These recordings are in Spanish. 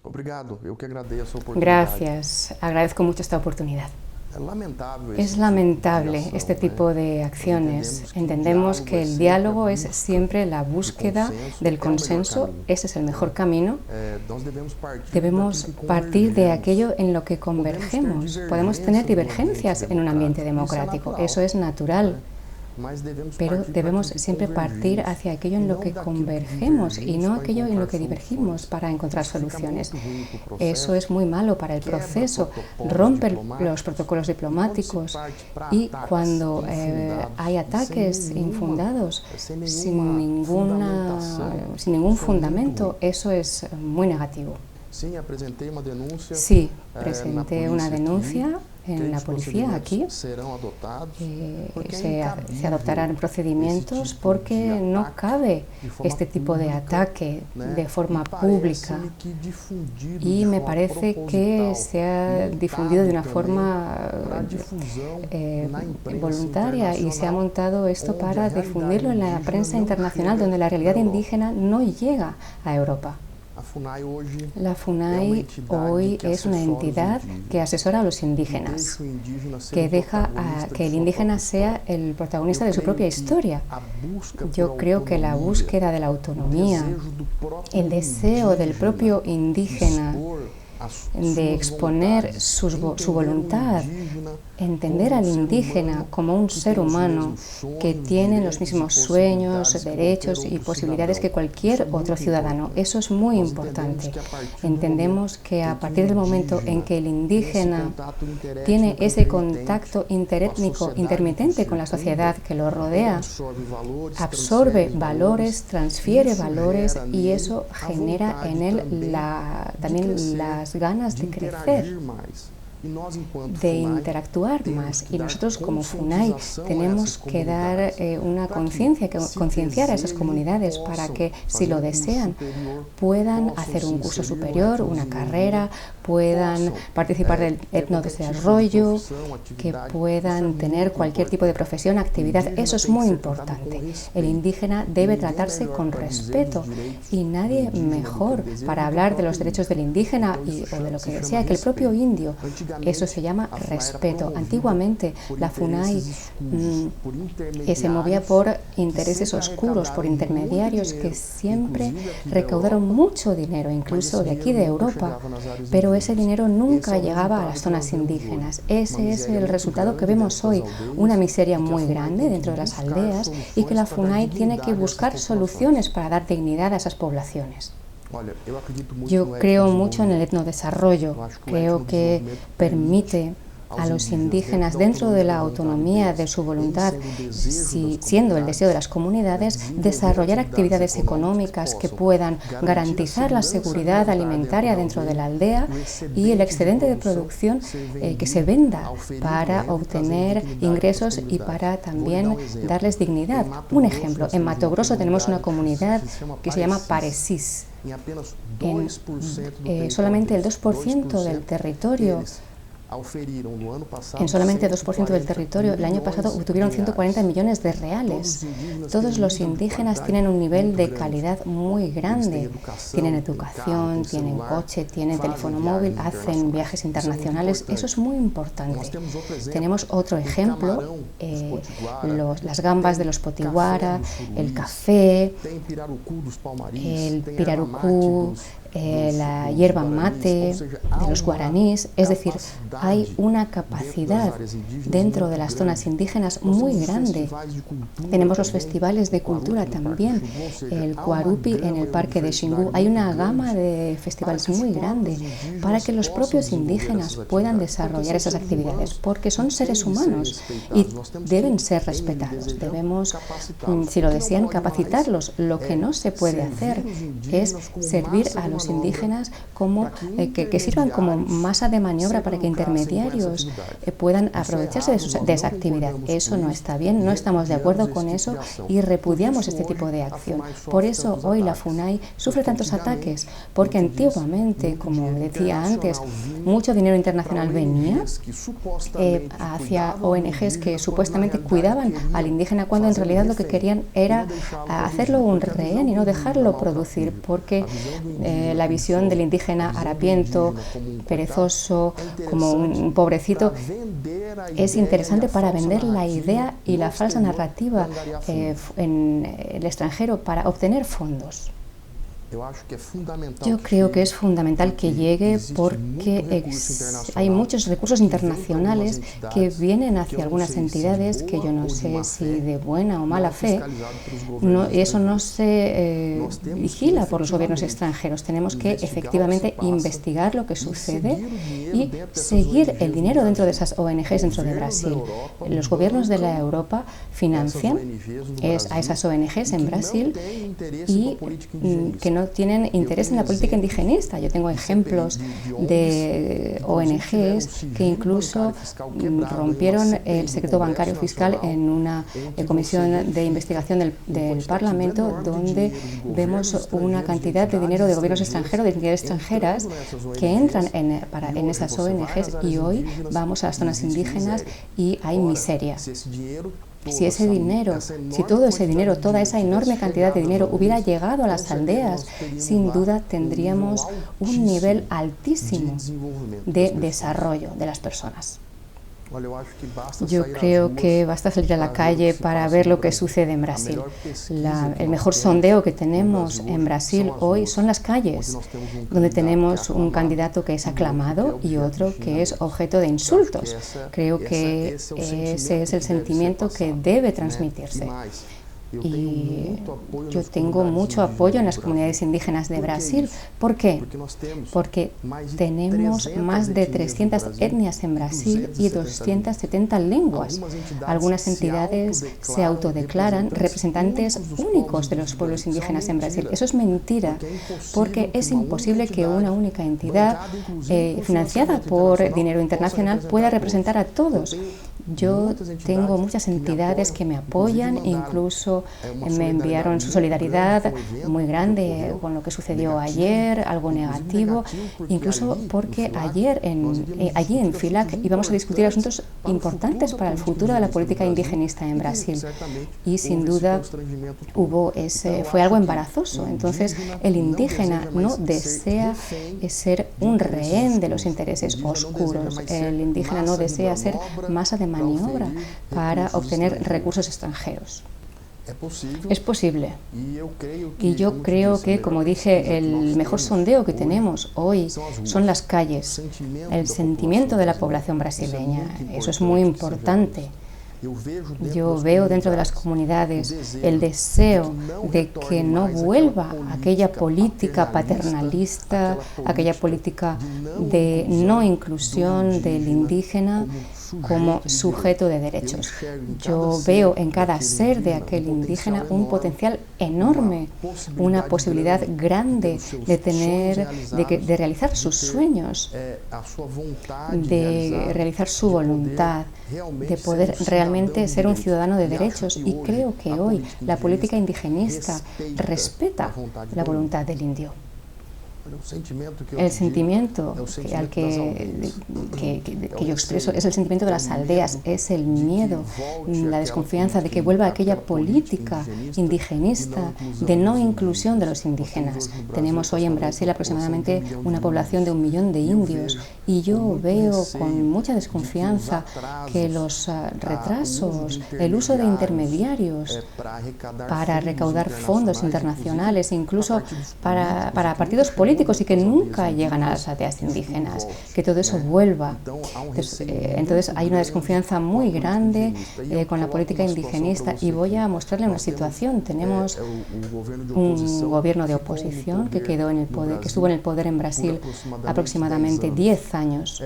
Obrigado, eu que agradeço a oportunidade. Gracias, agradezco mucho esta oportunidad. Es lamentable este tipo de acciones. Entendemos que el diálogo es siempre la búsqueda del consenso, ese es el mejor camino. Debemos partir de aquello en lo que convergemos. Podemos tener divergencias en un ambiente democrático, eso es natural. Pero debemos siempre partir hacia aquello en lo que convergemos y no aquello en lo que divergimos para encontrar soluciones. Eso es muy malo para el proceso, rompe los protocolos diplomáticos y cuando hay ataques infundados, sin ningún fundamento, eso es muy negativo. Sí, presenté una denuncia en la policía aquí. Se adoptarán procedimientos porque no cabe este tipo de ataque de forma pública y me parece que se ha difundido de una forma voluntaria y se ha montado esto para difundirlo en la prensa internacional donde la realidad indígena no llega a Europa. La FUNAI hoy es una entidad que asesora a los indígenas, que deja que el indígena sea el protagonista de su propia historia. Yo creo que la búsqueda de la autonomía, el deseo del propio indígena de exponer su voluntad, entender al indígena como un ser humano que tiene los mismos sueños, derechos y posibilidades que cualquier otro ciudadano. Eso es muy importante. Entendemos que a partir del momento en que el indígena tiene ese contacto interétnico intermitente con la sociedad que lo rodea, absorbe valores, transfiere valores y eso genera en él también las ganas de crecer, de interactuar más. Y nosotros como FUNAI tenemos que dar una concienciar a esas comunidades para que, si lo desean, puedan hacer un curso superior, una carrera, puedan participar del etnodesarrollo, que puedan tener cualquier tipo de profesión, actividad. Eso es muy importante. El indígena debe tratarse con respeto y nadie mejor para hablar de los derechos del indígena o de lo que sea que el propio indio. Eso se llama respeto. Antiguamente la FUNAI se movía por intereses oscuros, por intermediarios que siempre recaudaron mucho dinero, incluso de aquí de Europa, pero ese dinero nunca llegaba a las zonas indígenas. Ese es el resultado que vemos hoy, una miseria muy grande dentro de las aldeas y que la FUNAI tiene que buscar soluciones para dar dignidad a esas poblaciones. Yo creo mucho en el etnodesarrollo, creo que permite a los indígenas, dentro de la autonomía de su voluntad, siendo el deseo de las comunidades, desarrollar actividades económicas que puedan garantizar la seguridad alimentaria dentro de la aldea y el excedente de producción que se venda para obtener ingresos y para también darles dignidad. Un ejemplo, en Mato Grosso tenemos una comunidad que se llama Parecis. Solamente el 2% del territorio el año pasado obtuvieron 140 millones de reales. Todos los indígenas tienen un nivel de calidad muy grande. Tienen educación, tienen coche, tienen teléfono móvil, hacen viajes internacionales. Eso es muy importante. Tenemos otro ejemplo, las gambas de los potiguara, el café, el pirarucú, la hierba mate de los guaraníes, es decir, hay una capacidad dentro de las zonas indígenas muy grande. Tenemos los festivales de cultura también, el Cuarupi en el parque de Xingu. Hay una gama de festivales muy grande para que los propios indígenas puedan desarrollar esas actividades, porque son seres humanos y deben ser respetados. Debemos, si lo desean, capacitarlos. Lo que no se puede hacer es servir a los indígenas como que sirvan como masa de maniobra para que intermediarios puedan aprovecharse de esa actividad. Eso no está bien, no estamos de acuerdo con eso y repudiamos este tipo de acción. Por eso hoy la FUNAI sufre tantos ataques, porque antiguamente, como decía antes, mucho dinero internacional venía hacia ONGs que supuestamente cuidaban al indígena, cuando en realidad lo que querían era hacerlo un rehén y no dejarlo producir, porque la visión del indígena harapiento, perezoso, como un pobrecito, es interesante para vender la idea y la falsa narrativa en el extranjero para obtener fondos. Yo creo que es fundamental que llegue porque hay muchos recursos internacionales que vienen hacia algunas entidades que yo no sé si de buena o mala fe, eso no se vigila por los gobiernos extranjeros. Tenemos que efectivamente investigar lo que sucede y seguir el dinero dentro de esas ONGs dentro de Brasil. Los gobiernos de la Europa financian a esas ONGs en Brasil y que no tienen interés en la política indigenista. Yo tengo ejemplos de ONGs que incluso rompieron el secreto bancario fiscal en una comisión de investigación del Parlamento, donde vemos una cantidad de dinero de gobiernos extranjeros, de entidades extranjeras que entran en esas ONGs, y hoy vamos a las zonas indígenas y hay miseria. Si todo ese dinero, toda esa enorme cantidad de dinero hubiera llegado a las aldeas, sin duda tendríamos un nivel altísimo de desarrollo de las personas. Yo creo que basta salir a la calle para ver lo que sucede en Brasil. El mejor sondeo que tenemos en Brasil hoy son las calles, donde tenemos un candidato que es aclamado y otro que es objeto de insultos. Creo que ese es el sentimiento que debe transmitirse. Y yo tengo mucho apoyo en las comunidades indígenas de Brasil. ¿Por qué? Porque tenemos más de 300 etnias en Brasil y 270 lenguas. Algunas entidades se autodeclaran representantes únicos de los pueblos indígenas en Brasil. Eso es mentira, porque es imposible que una única entidad financiada por dinero internacional pueda representar a todos. Yo tengo muchas entidades que me apoyan, incluso me enviaron su solidaridad muy grande con lo que sucedió ayer, algo negativo, incluso porque allí en FILAC íbamos a discutir asuntos importantes para el futuro de la política indigenista en Brasil, y sin duda fue algo embarazoso. Entonces el indígena no desea ser un rehén de los intereses oscuros, el indígena no desea ser masa de maniobra para obtener recursos extranjeros. Es posible. Y yo creo que, como dije, el mejor sondeo que tenemos hoy son las calles, el sentimiento de la población brasileña. Eso es muy importante. Yo veo dentro de las comunidades el deseo de que no vuelva aquella política paternalista, aquella política de no inclusión del indígena como sujeto de derechos. Yo veo en cada ser de aquel indígena un potencial enorme, una posibilidad grande de realizar sus sueños, de realizar su voluntad, de poder realmente ser un ciudadano de derechos. Y creo que hoy la política indigenista respeta la voluntad del indio. El sentimiento que yo expreso es el sentimiento de las aldeas, es el miedo, la desconfianza de que vuelva aquella política indigenista de no inclusión de los indígenas. Tenemos hoy en Brasil aproximadamente una población de 1 millón de indios, y yo veo con mucha desconfianza que los retrasos, el uso de intermediarios para recaudar fondos internacionales, incluso para partidos políticos, y que nunca llegan a las aldeas indígenas, que todo eso vuelva. Entonces hay una desconfianza muy grande con la política indigenista, y voy a mostrarle una situación. Tenemos un gobierno de oposición que estuvo en el poder en Brasil aproximadamente 10 años.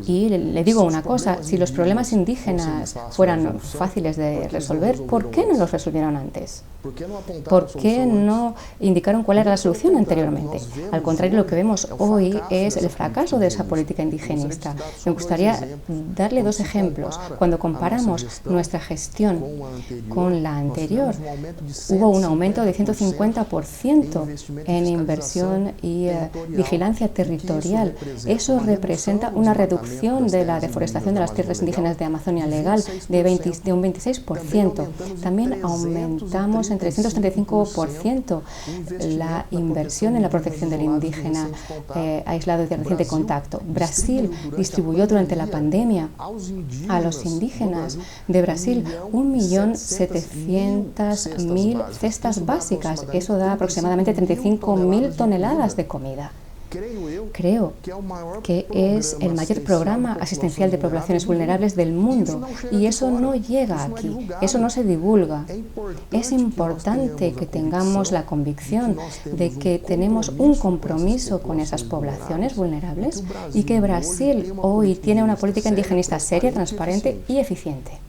Y le digo una cosa: si los problemas indígenas fueran fáciles de resolver, ¿por qué no los resolvieron antes? ¿Por qué no indicaron cuál era la solución anteriormente? Al contrario, lo que vemos hoy es el fracaso de esa política indigenista. Me gustaría darle 2 ejemplos. Cuando comparamos nuestra gestión con la anterior, hubo un aumento de 150% en inversión y vigilancia territorial. Eso representa una reducción de la deforestación de las tierras indígenas de Amazonia Legal de un 26%. También aumentamos en 335% la inversión en la protección del indígena aislado y de reciente contacto. Brasil distribuyó durante la pandemia a los indígenas de Brasil 1.700.000 cestas básicas. Eso da aproximadamente 35.000 toneladas de comida. Creo que es el mayor programa asistencial de poblaciones vulnerables del mundo y eso no llega aquí, eso no se divulga. Es importante que tengamos la convicción de que tenemos un compromiso con esas poblaciones vulnerables y que Brasil hoy tiene una política indigenista seria, transparente y eficiente.